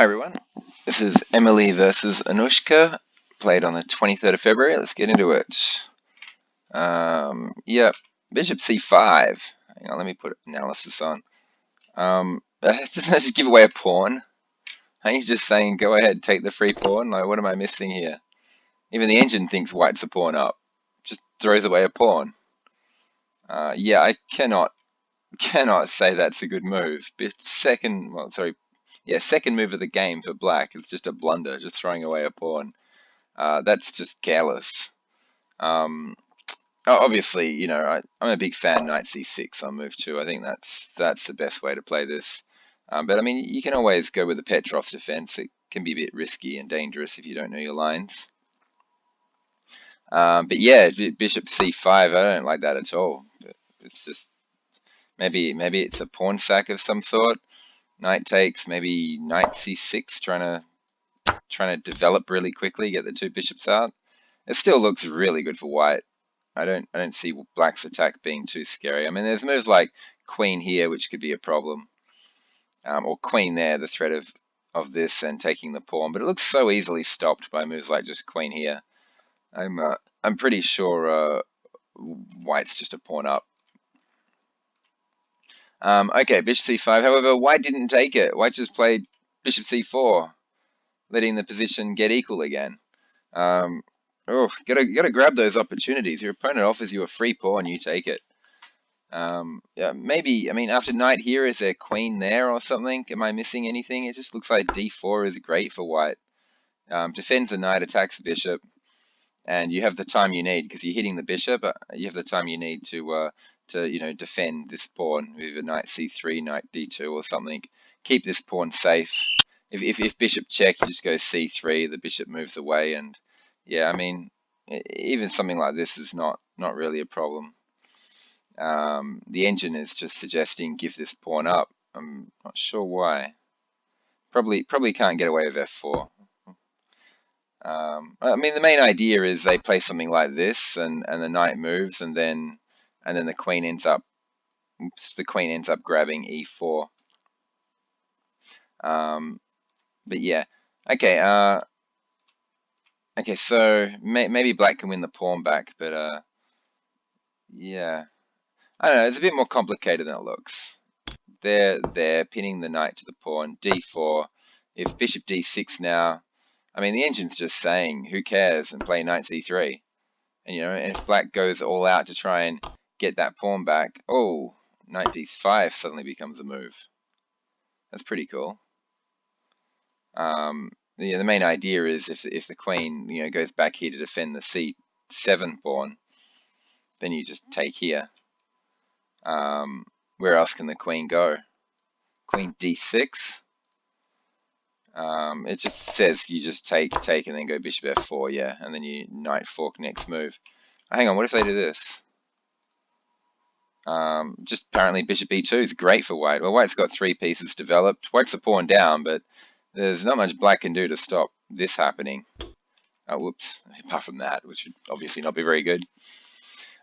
Hi everyone, this is Emily versus Anoushka, played on the 23rd of February. Let's get into it. Yeah, Bishop c5. Hang on, let me put analysis on. Just give away a pawn. Aren't you just saying, go ahead, take the free pawn? Like, what am I missing here? Even the engine thinks white's a pawn up. Just throws away a pawn. Yeah, I cannot say that's a good move. Second move of the game for black is just a blunder, just throwing away a pawn. That's just careless. Obviously, I'm a big fan knight c6 on move 2. I think that's the best way to play this. But I mean, you can always go with the Petrov's defense. It can be a bit risky and dangerous if you don't know your lines. But yeah, bishop c5, I don't like that at all. It's just maybe it's a pawn sack of some sort. Knight takes, maybe knight c6, trying to develop really quickly, get the two bishops out. It still looks really good for white. I don't see black's attack being too scary. I mean, there's moves like queen here, which could be a problem, or queen there, the threat of this and taking the pawn. But it looks so easily stopped by moves like just queen here. I'm pretty sure white's just a pawn up. Okay, bishop c5. However, white didn't take it. White just played bishop c4, letting the position get equal again. Gotta grab those opportunities. Your opponent offers you a free pawn, you take it. Yeah, maybe, I mean, after knight here, is there queen there or something? Am I missing anything? It just looks like d4 is great for white. Defends the knight, attacks the bishop, and you have the time you need because you're hitting the bishop. You have the time you need to defend this pawn with a knight c3, knight d2 or something. Keep this pawn safe. If bishop check, you just go c3. The bishop moves away, and yeah, I mean, even something like this is not really a problem. The engine is just suggesting give this pawn up. I'm not sure why. Probably can't get away with f4. I mean, the main idea is they play something like this, and the knight moves, and then the queen ends up grabbing e4. But yeah, okay. Okay, so maybe black can win the pawn back, but yeah, I don't know. It's a bit more complicated than it looks. They're pinning the knight to the pawn, d4. If bishop d6 now, I mean, the engine's just saying, who cares, and play knight c3. And, and if black goes all out to try and get that pawn back, oh, knight d5 suddenly becomes a move. That's pretty cool. The main idea is if the queen, goes back here to defend the c7 pawn, then you just take here. Where else can the queen go? Queen d6. It just says you just take, and then go bishop f4, yeah, and then you knight fork next move. Hang on, what if they do this? Just apparently bishop e2 is great for white. Well, white's got 3 pieces developed. White's a pawn down, but there's not much black can do to stop this happening. Oh, whoops. Apart from that, which would obviously not be very good.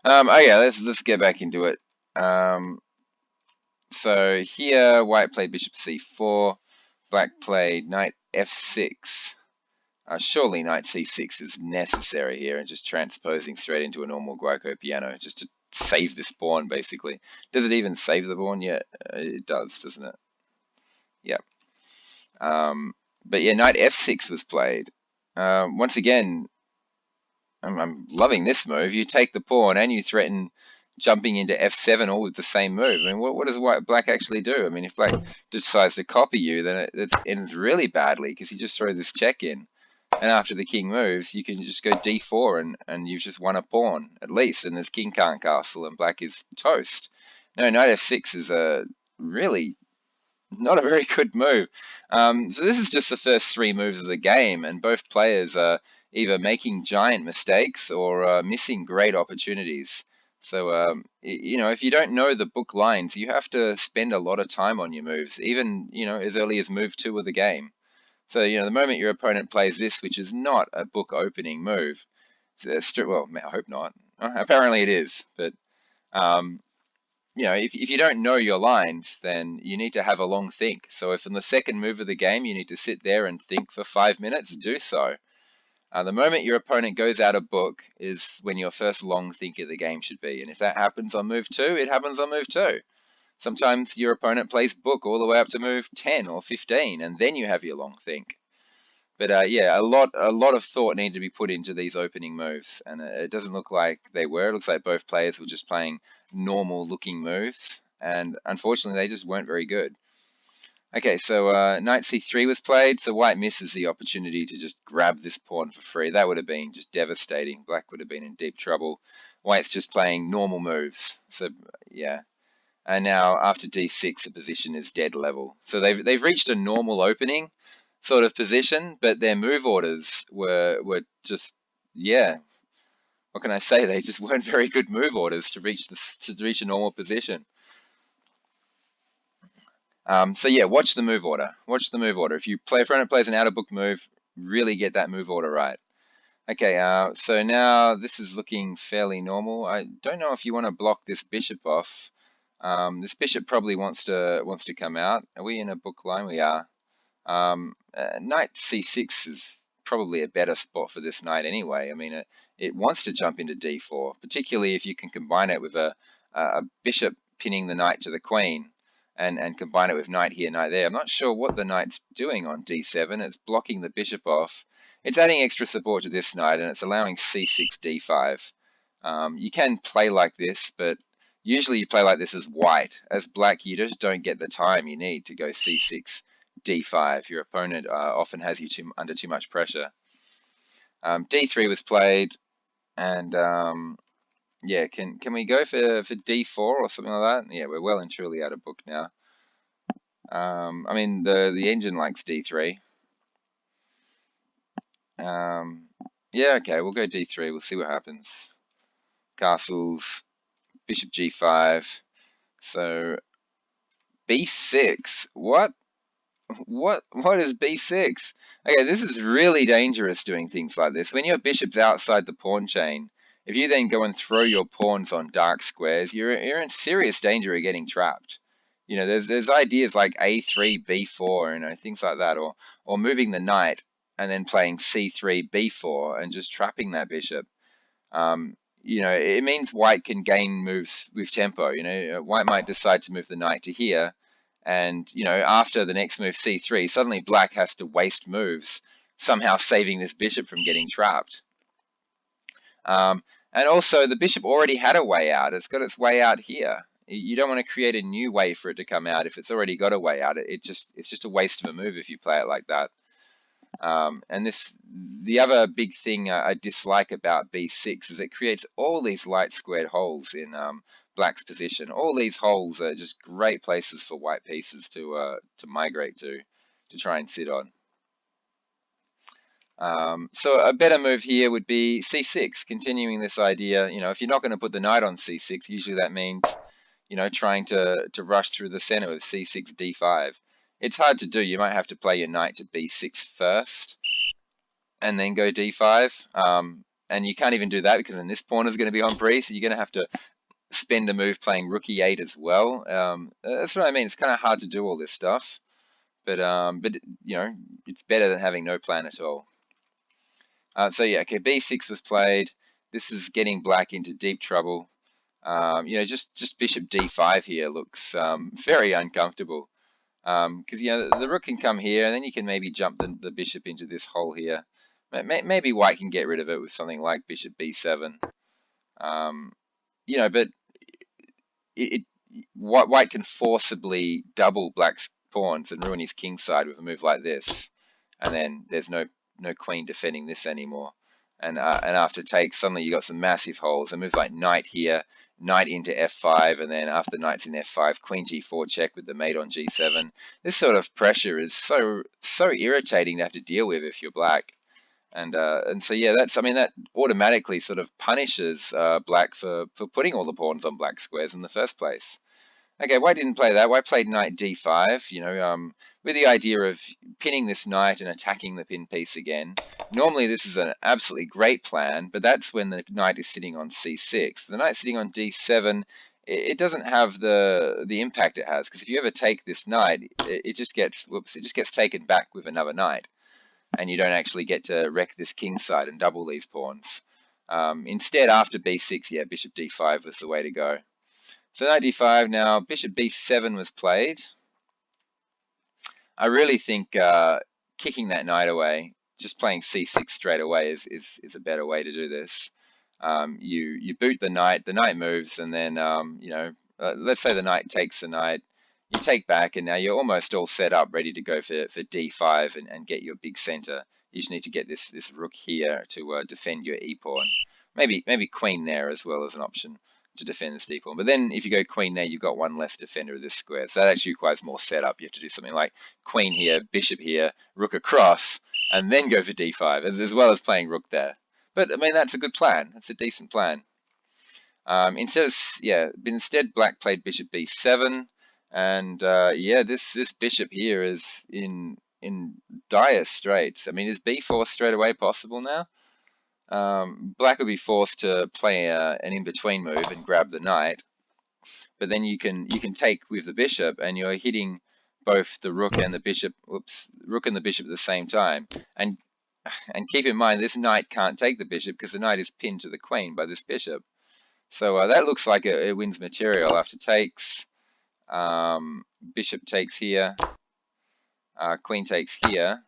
Okay, let's get back into it. So here, white played bishop c4. Black played knight f6. Surely knight c6 is necessary here, and just transposing straight into a normal Guico piano, just to save this pawn, basically. Does it even save the pawn? Yeah, it does, doesn't it? Yep. But yeah, knight f6 was played. Once again, I'm loving this move. You take the pawn and you threaten jumping into f7 all with the same move. I mean, what does black actually do? I mean, if black decides to copy you, then it ends really badly because he just throws this check in. And after the king moves, you can just go d4 and you've just won a pawn, at least. And there's king can't castle and black is toast. No, knight f6 is a really not a very good move. So this is just the first 3 moves of the game, and both players are either making giant mistakes or missing great opportunities. So, if you don't know the book lines, you have to spend a lot of time on your moves, even, as early as move 2 of the game. So, the moment your opponent plays this, which is not a book opening move, well, I hope not. Apparently it is, but you know, if you don't know your lines, then you need to have a long think. So if in the second move of the game you need to sit there and think for 5 minutes, do so. The moment your opponent goes out of book is when your first long think of the game should be. And if that happens on move 2, it happens on move 2. Sometimes your opponent plays book all the way up to move 10 or 15, and then you have your long think. But yeah, a lot of thought needed to be put into these opening moves, and it doesn't look like they were. It looks like both players were just playing normal-looking moves, and unfortunately, they just weren't very good. Okay, so knight c3 was played, so white misses the opportunity to just grab this pawn for free. That would have been just devastating. Black would have been in deep trouble. White's just playing normal moves, so yeah. And now after d6, the position is dead level. So they've reached a normal opening sort of position, but their move orders were just, yeah, what can I say? They just weren't very good move orders to reach a normal position. So yeah, watch the move order. Watch the move order. If your opponent plays an out of book move, really get that move order right. Okay, so now this is looking fairly normal. I don't know if you want to block this bishop off. This bishop probably wants to come out. Are we in a book line? We are. Knight c6 is probably a better spot for this knight anyway. I mean, it wants to jump into d4, particularly if you can combine it with a bishop pinning the knight to the queen, and combine it with knight here, knight there. I'm not sure what the knight's doing on d7. It's blocking the bishop off. It's adding extra support to this knight, and it's allowing c6, d5. You can play like this, but usually you play like this as white. As black, you just don't get the time you need to go c6, d5. Your opponent often has you under too much pressure. d3 was played, and yeah, can we go for d4 or something like that? Yeah, we're well and truly out of book now. I mean, the engine likes d3. Yeah, okay, we'll go d3. We'll see what happens. Castles, bishop g5. So b6. What is b6? Okay, this is really dangerous doing things like this. When your bishop's outside the pawn chain, if you then go and throw your pawns on dark squares, you're in serious danger of getting trapped. You know, there's ideas like a3, b4, you know, things like that, or moving the knight and then playing c3, b4 and just trapping that bishop. You know, it means white can gain moves with tempo. You know, white might decide to move the knight to here, and you know, after the next move c3, suddenly black has to waste moves, somehow saving this bishop from getting trapped. And also, the bishop already had a way out. It's got its way out here. You don't want to create a new way for it to come out if it's already got a way out. It's just a waste of a move if you play it like that. And the other big thing I dislike about b6 is it creates all these light squared holes in black's position. All these holes are just great places for white pieces to migrate to try and sit on. So a better move here would be c6, continuing this idea. You know, if you're not going to put the knight on c6, usually that means, you know, trying to rush through the center with c6, d5. It's hard to do. You might have to play your knight to b6 first and then go d5. And you can't even do that because then this pawn is going to be on Bree, so you're going to have to spend a move playing rook e8 as well. That's what I mean. It's kind of hard to do all this stuff. But you know, it's better than having no plan at all. So yeah, okay, b6 was played. This is getting black into deep trouble. You know, just bishop d5 here looks very uncomfortable. Because you know, the rook can come here, and then you can maybe jump the bishop into this hole here. Maybe white can get rid of it with something like bishop b7. You know, but white can forcibly double black's pawns and ruin his king side with a move like this, and then there's no queen defending this anymore. And after take, suddenly you got some massive holes. And moves like knight here, knight into f5, and then after knight's in f5, queen g4 check with the mate on g7. This sort of pressure is so irritating to have to deal with if you're black. And so yeah, that automatically sort of punishes black for putting all the pawns on black squares in the first place. Okay, white didn't play that. White played knight d5, you know, with the idea of pinning this knight and attacking the pin piece again. Normally this is an absolutely great plan, but that's when the knight is sitting on c6. The knight sitting on d7 it doesn't have the impact it has, because if you ever take this knight, it just gets, whoops, it just gets taken back with another knight, and you don't actually get to wreck this king side and double these pawns. Instead, after b6, yeah, bishop d5 was the way to go. So knight d5. Now bishop b7 was played. I really think kicking that knight away, just playing c6 straight away is a better way to do this. You boot the knight moves, and then let's say the knight takes the knight, you take back, and now you're almost all set up, ready to go for d5 and get your big center. You just need to get this rook here to defend your e pawn. Maybe queen there as well as an option to defend this d pawn. But then if you go queen there, you've got one less defender of this square. So that actually requires more setup. You have to do something like queen here, bishop here, rook across, and then go for d5, as well as playing rook there. But I mean, that's a good plan. That's a decent plan. Instead black played bishop b7, and yeah, this bishop here is in dire straits. I mean, is b4 straight away possible now? Black will be forced to play an in-between move and grab the knight, but then you can take with the bishop, and you're hitting both the rook and the bishop. Rook and the bishop at the same time, and keep in mind this knight can't take the bishop because the knight is pinned to the queen by this bishop. So that looks like it wins material. After takes, bishop takes here, queen takes here.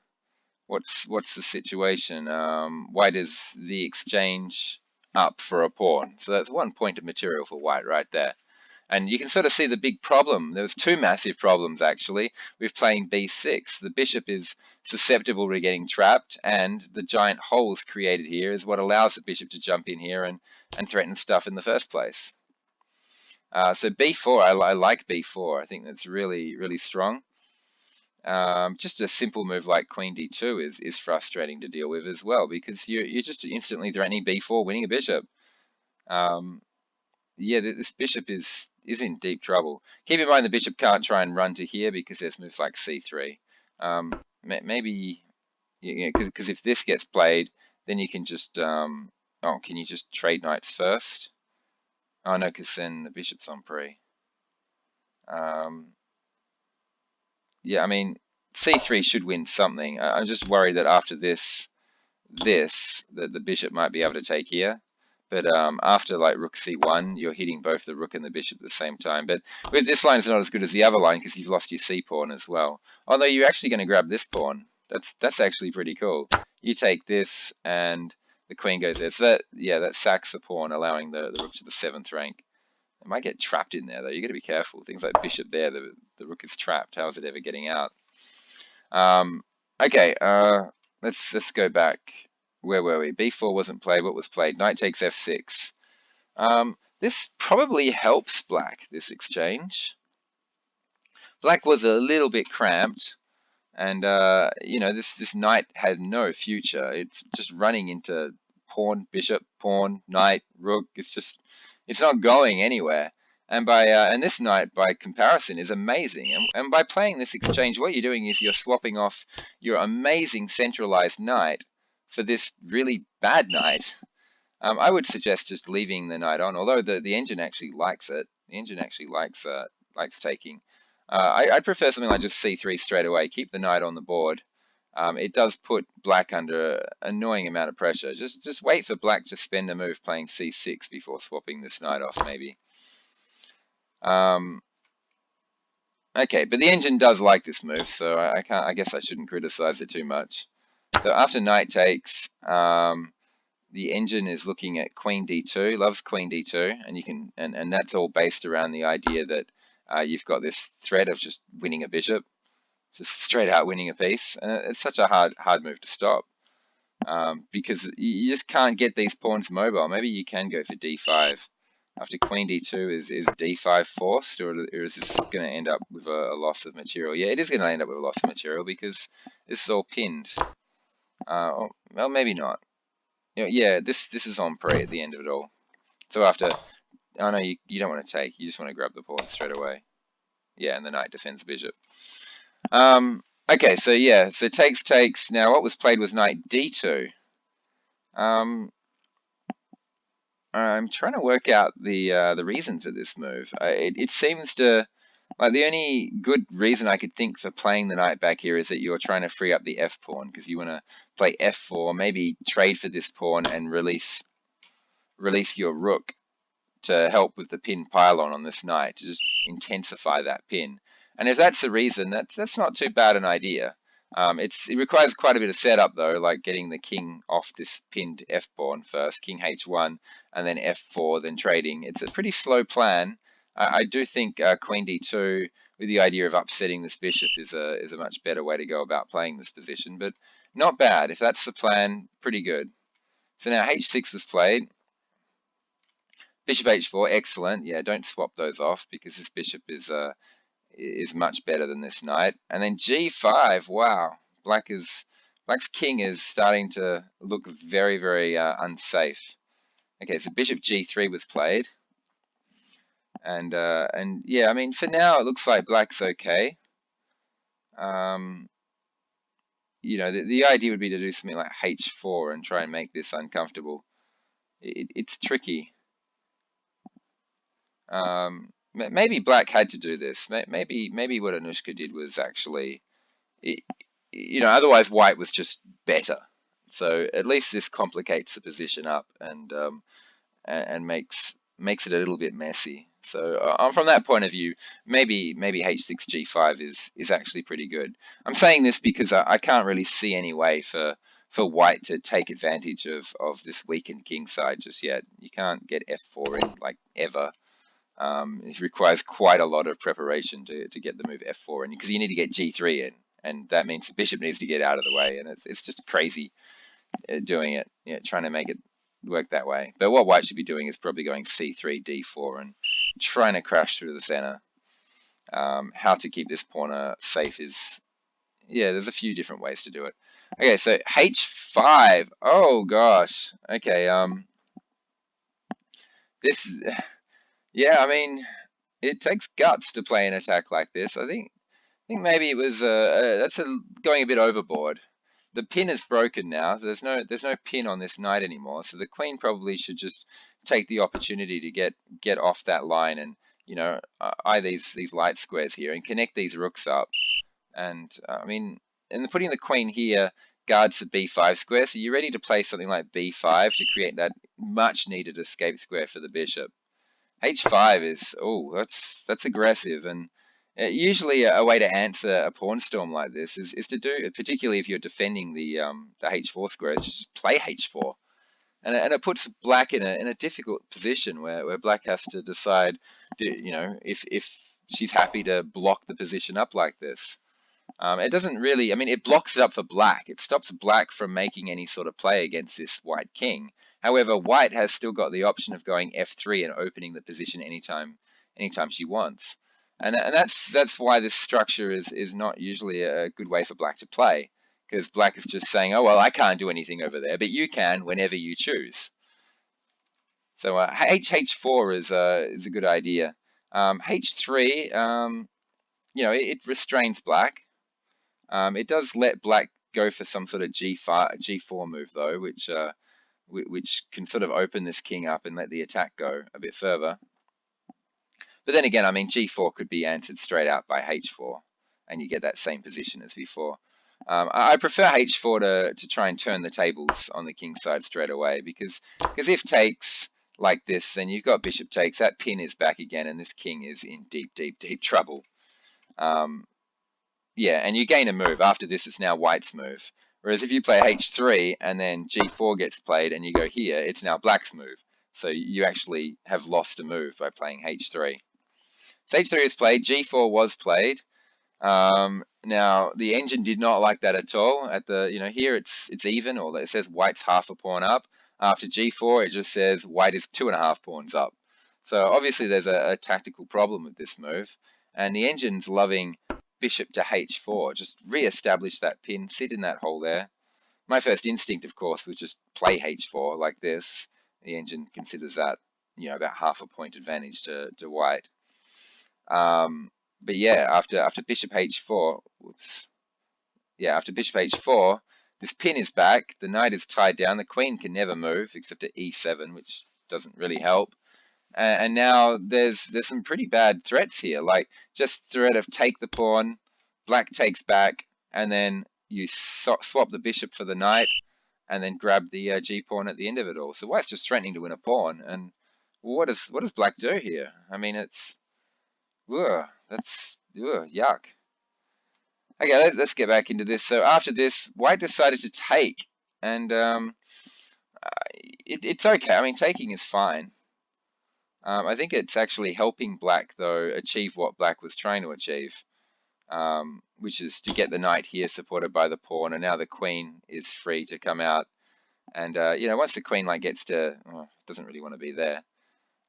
What's the situation? White is the exchange up for a pawn. So that's 1 point of material for white right there. And you can sort of see the big problem. There's two massive problems, actually, with playing b6. The bishop is susceptible to getting trapped, and the giant holes created here is what allows the bishop to jump in here and threaten stuff in the first place. So b4, I like b4. I think that's really, really strong. Just a simple move like queen d2 is frustrating to deal with as well, because you're just instantly threatening b4, winning a bishop. Yeah, this bishop is in deep trouble. Keep in mind the bishop can't try and run to here because there's moves like c3. Maybe, because if this gets played, then you can just, can you just trade knights first? Oh no, because then the bishop's on pre. Yeah, I mean, c3 should win something. I'm just worried that after this, the bishop might be able to take here. But after like rook c1, you're hitting both the rook and the bishop at the same time. But with this line, it's not as good as the other line because you've lost your c pawn as well. Although you're actually going to grab this pawn. That's actually pretty cool. You take this, and the queen goes there. So that sacks the pawn, allowing the rook to the 7th rank. It might get trapped in there though. You got to be careful. Things like bishop there, the rook is trapped. How is it ever getting out? Okay. Let's go back. Where were we? b4 wasn't played. What was played? Knight takes f6. This probably helps black, this exchange. Black was a little bit cramped, and this knight had no future. It's just running into pawn, bishop, pawn, knight, rook. It's not going anywhere. And this knight, by comparison, is amazing. And by playing this exchange, what you're doing is you're swapping off your amazing centralized knight for this really bad knight. I would suggest just leaving the knight on, although the engine actually likes it. The engine actually likes taking. I'd prefer something like just c3 straight away. Keep the knight on the board. It does put black under an annoying amount of pressure. Just wait for black to spend a move playing c6 before swapping this knight off, maybe. Okay, but the engine does like this move, so I guess I shouldn't criticize it too much. So after knight takes, the engine is looking at queen d2, loves queen d2, and you can, and that's all based around the idea that you've got this threat of just winning a bishop, just straight out winning a piece, and it's such a hard move to stop, because you just can't get these pawns mobile. Maybe you can go for d5. After queen d2, is d5 forced, or is this going to end up with a loss of material? Yeah, it is going to end up with a loss of material because this is all pinned. Well, maybe not. Yeah, this is on pre at the end of it all. So after, oh no, you don't want to take. You just want to grab the pawn straight away. Yeah, and the knight defends the bishop. Okay, so yeah, so takes. Now what was played was knight d2. I'm trying to work out the reason for this move. It seems to, like, the only good reason I could think for playing the knight back here is that you're trying to free up the f pawn because you want to play f4, maybe trade for this pawn and release your rook to help with the pin pylon on this knight to just intensify that pin. And if that's the reason, that's not too bad an idea. It requires quite a bit of setup though, like getting the king off this pinned f pawn first, king h1, and then f4, then trading. It's a pretty slow plan. I do think queen d2 with the idea of upsetting this bishop is a much better way to go about playing this position, but not bad. If that's the plan, pretty good. So now h6 is played. Bishop h4, excellent. Yeah, don't swap those off because this bishop is much better than this knight. And then g5, wow, black's king is starting to look very, very unsafe. Okay, so bishop g3 was played, and yeah, I mean for now it looks like black's okay. You know, the idea would be to do something like h4 and try and make this uncomfortable. It's tricky. Maybe black had to do this. Maybe what Anoushka did was actually, you know, otherwise white was just better. So at least this complicates the position up and makes it a little bit messy. So from that point of view, maybe h6 g5 is actually pretty good. I'm saying this because I can't really see any way for white to take advantage of this weakened king side just yet. You can't get f4 in like ever. It requires quite a lot of preparation to get the move f4 in, because you need to get g3 in, and that means the bishop needs to get out of the way, and it's just crazy doing it, you know, trying to make it work that way. But what white should be doing is probably going c3, d4, and trying to crash through the center. How to keep this pawn safe is, yeah, there's a few different ways to do it. Okay, so h5. Oh gosh. Okay. This. Yeah, I mean, it takes guts to play an attack like this. I think maybe it was going a bit overboard. The pin is broken now. So there's no pin on this knight anymore. So the queen probably should just take the opportunity to get off that line and, you know, eye these light squares here and connect these rooks up. And I mean, and putting the queen here guards the b5 square. So you're ready to play something like b5 to create that much needed escape square for the bishop. h5 is, oh, that's aggressive, and usually a way to answer a pawn storm like this is to do, particularly if you're defending the h4 square, is just play h4, and it puts black in a difficult position where black has to decide, you know, if she's happy to block the position up like this. It doesn't really, I mean, it blocks it up for black. It stops black from making any sort of play against this white king. However, white has still got the option of going f3 and opening the position anytime she wants. And that's why this structure is not usually a good way for black to play, because black is just saying, oh, well, I can't do anything over there, but you can whenever you choose. So h4 is a good idea. h3, you know, it restrains black. It does let black go for some sort of g4 move though, which can sort of open this king up and let the attack go a bit further. But then again, I mean, g4 could be answered straight out by h4, and you get that same position as before. I prefer h4 to try and turn the tables on the king side straight away, because if takes like this, then you've got bishop takes, that pin is back again, and this king is in deep, deep, deep trouble. Yeah, and you gain a move. After this, it's now white's move. Whereas if you play h3 and then g4 gets played and you go here, it's now black's move. So you actually have lost a move by playing h3. So h3 is played, g4 was played. Now the engine did not like that at all. At the, you know, here it's even, or it says white's half a pawn up. After g4, it just says white is 2.5 pawns up. So obviously there's a tactical problem with this move, and the engine's loving bishop to h4, just re-establish that pin, sit in that hole there. My first instinct, of course, was just play h4 like this. The engine considers that, you know, about half a point advantage to white. But yeah, after bishop h4, whoops. Yeah, after bishop h4, this pin is back, the knight is tied down, the queen can never move except at e7, which doesn't really help. And now there's some pretty bad threats here, like just threat of take the pawn, black takes back, and then you swap the bishop for the knight, and then grab the g pawn at the end of it all. So white's just threatening to win a pawn, and what does black do here? I mean, it's that's yuck. Okay, let's get back into this. So after this, white decided to take, and it's okay. I mean, taking is fine. I think it's actually helping black, though, achieve what black was trying to achieve, which is to get the knight here supported by the pawn, and now the queen is free to come out. And, you know, once the queen like gets to, doesn't really want to be there.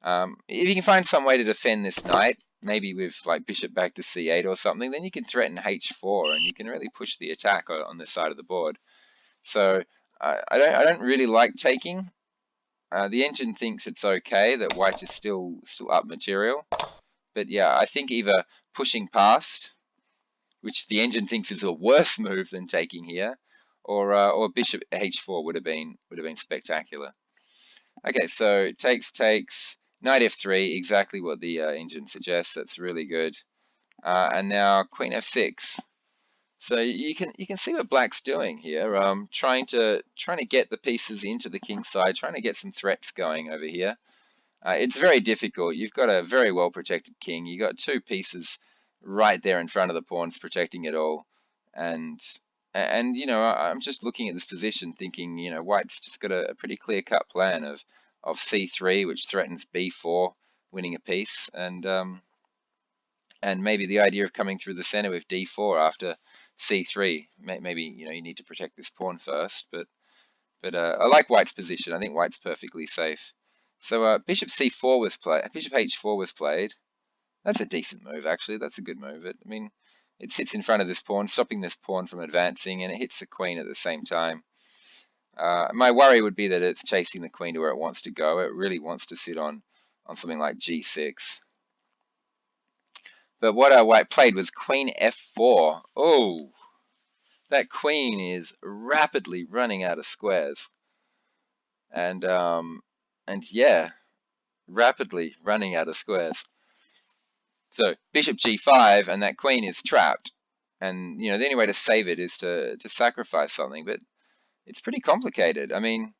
If you can find some way to defend this knight, maybe with like bishop back to c8 or something, then you can threaten h4, and you can really push the attack on this side of the board. So I don't really like taking. The engine thinks it's okay that white is still up material, but yeah, I think either pushing past, which the engine thinks is a worse move than taking here, or bishop h4 would have been spectacular. Okay, so takes, knight f3, exactly what the engine suggests. That's really good. And now queen f6. So you can see what black's doing here, trying to get the pieces into the king side, trying to get some threats going over here. It's very difficult. You've got a very well protected king. You've got two pieces right there in front of the pawns protecting it all, and you know, I'm just looking at this position thinking, you know, white's just got a pretty clear-cut plan of c3, which threatens b4, winning a piece, and maybe the idea of coming through the center with d4 after c3. Maybe, you know, you need to protect this pawn first, but I like white's position. I think white's perfectly safe. So bishop c4 was played. Bishop h4 was played. That's a decent move, actually. That's a good move. I mean, it sits in front of this pawn, stopping this pawn from advancing, and it hits the queen at the same time. My worry would be that it's chasing the queen to where it wants to go. It really wants to sit on something like g6. But what white played was queen f4. Oh, that queen is rapidly running out of squares. And yeah, rapidly running out of squares. So bishop g5, and that queen is trapped. And, you know, the only way to save it is to sacrifice something, but it's pretty complicated. I mean,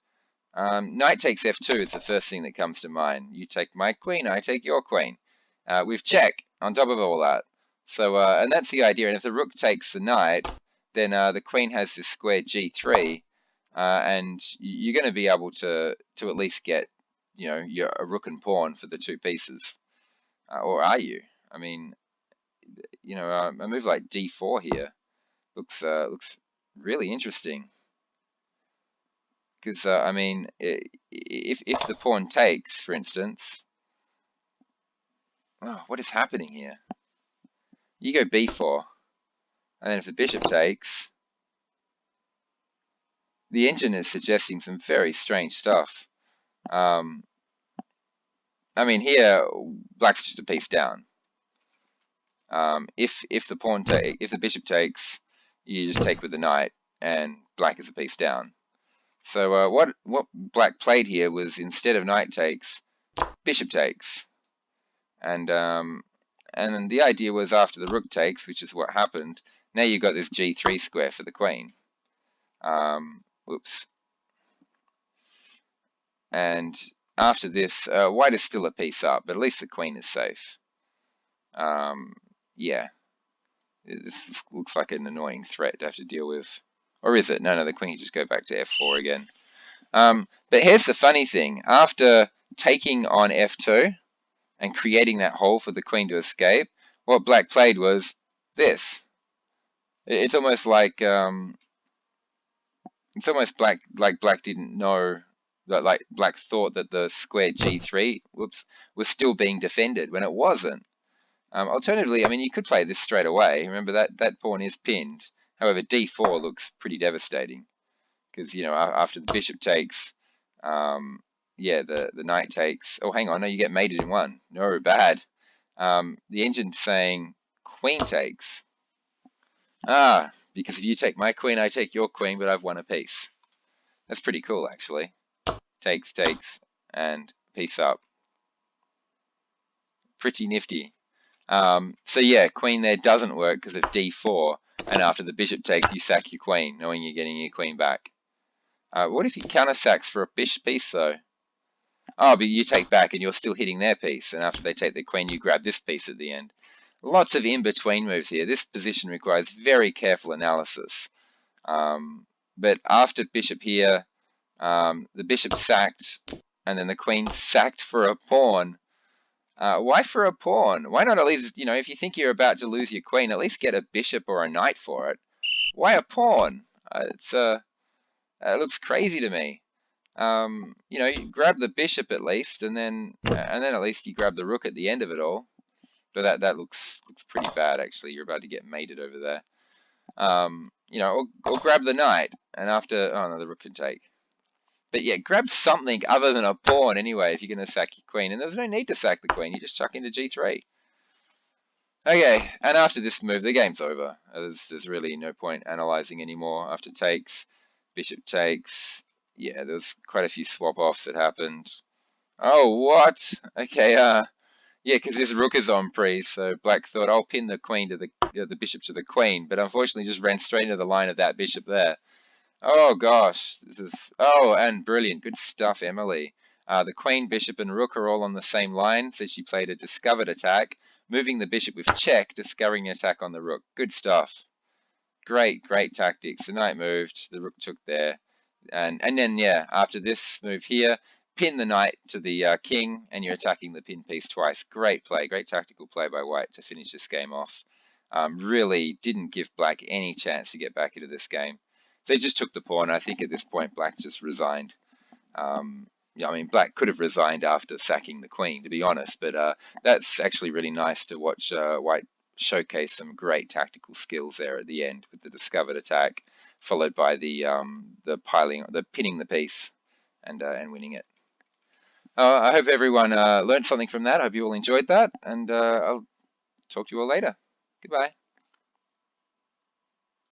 knight takes f2 is the first thing that comes to mind. You take my queen, I take your queen. With check on top of all that. So, and that's the idea. And if the rook takes the knight, then the queen has this square g3, and you're going to be able to at least get, you know, a rook and pawn for the two pieces. Or are you? I mean, you know, a move like d4 here looks really interesting. Because I mean, if the pawn takes, for instance, what is happening here? You go b4, and then if the bishop takes, the engine is suggesting some very strange stuff. I mean, here black's just a piece down. If the bishop takes, you just take with the knight, and black is a piece down. So what black played here was, instead of knight takes, bishop takes, and then the idea was after the rook takes, which is what happened. Now you've got this g3 square for the queen. Whoops. And after this, white is still a piece up, but at least the queen is safe. Yeah, this looks like an annoying threat to have to deal with. Or is it? No, the queen can just go back to f4 again. But here's the funny thing. After taking on f2 and creating that hole for the queen to escape, what black played was this. It's almost like black didn't know that, like black thought that the square g3 was still being defended when it wasn't. Alternatively, I mean, you could play this straight away. Remember that pawn is pinned. However, d4 looks pretty devastating because, you know, after the bishop takes, yeah, the knight takes. Oh, hang on, no, you get mated in one. No, bad. The engine's saying queen takes. Because if you take my queen, I take your queen, but I've won a piece. That's pretty cool, actually. Takes, and piece up. Pretty nifty. So yeah, queen there doesn't work because of d4, and after the bishop takes, you sack your queen, knowing you're getting your queen back. What if he counter sacks for a bishop piece though? Oh, but you take back and you're still hitting their piece, and after they take the queen, you grab this piece at the end. Lots of in-between moves here. This position requires very careful analysis. But after bishop here, the bishop sacked, and then the queen sacked for a pawn. Why for a pawn? Why not at least, if you think you're about to lose your queen, at least get a bishop or a knight for it. Why a pawn? It looks crazy to me. You grab the bishop at least, and then at least you grab the rook at the end of it all. But that looks pretty bad actually. You're about to get mated over there. Or grab the knight, and after, oh no, the rook can take. But yeah, grab something other than a pawn anyway if you're going to sack your queen. And there's no need to sack the queen. You just chuck into g3. Okay, and after this move, the game's over. There's really no point analyzing anymore. After takes, bishop takes. Yeah, there's quite a few swap-offs that happened. Oh, what? Okay, yeah, because this rook is on pre, so black thought, I'll pin the queen to the bishop to the queen, but unfortunately just ran straight into the line of that bishop there. Oh gosh, and brilliant, good stuff, Emily. The queen, bishop, and rook are all on the same line, so she played a discovered attack, moving the bishop with check, discovering an attack on the rook. Good stuff. Great tactics. The knight moved, the rook took there, and then yeah, after this move here, pin the knight to the king, and you're attacking the pin piece twice. Great play, great tactical play by white to finish this game off. Really didn't give black any chance to get back into this game. They just took the pawn. I think at this point, black just resigned. Black could have resigned after sacking the queen, to be honest, but that's actually really nice to watch white showcase some great tactical skills there at the end with the discovered attack, followed by the pinning the piece and winning it. I hope everyone learned something from that. I hope you all enjoyed that, and I'll talk to you all later. Goodbye.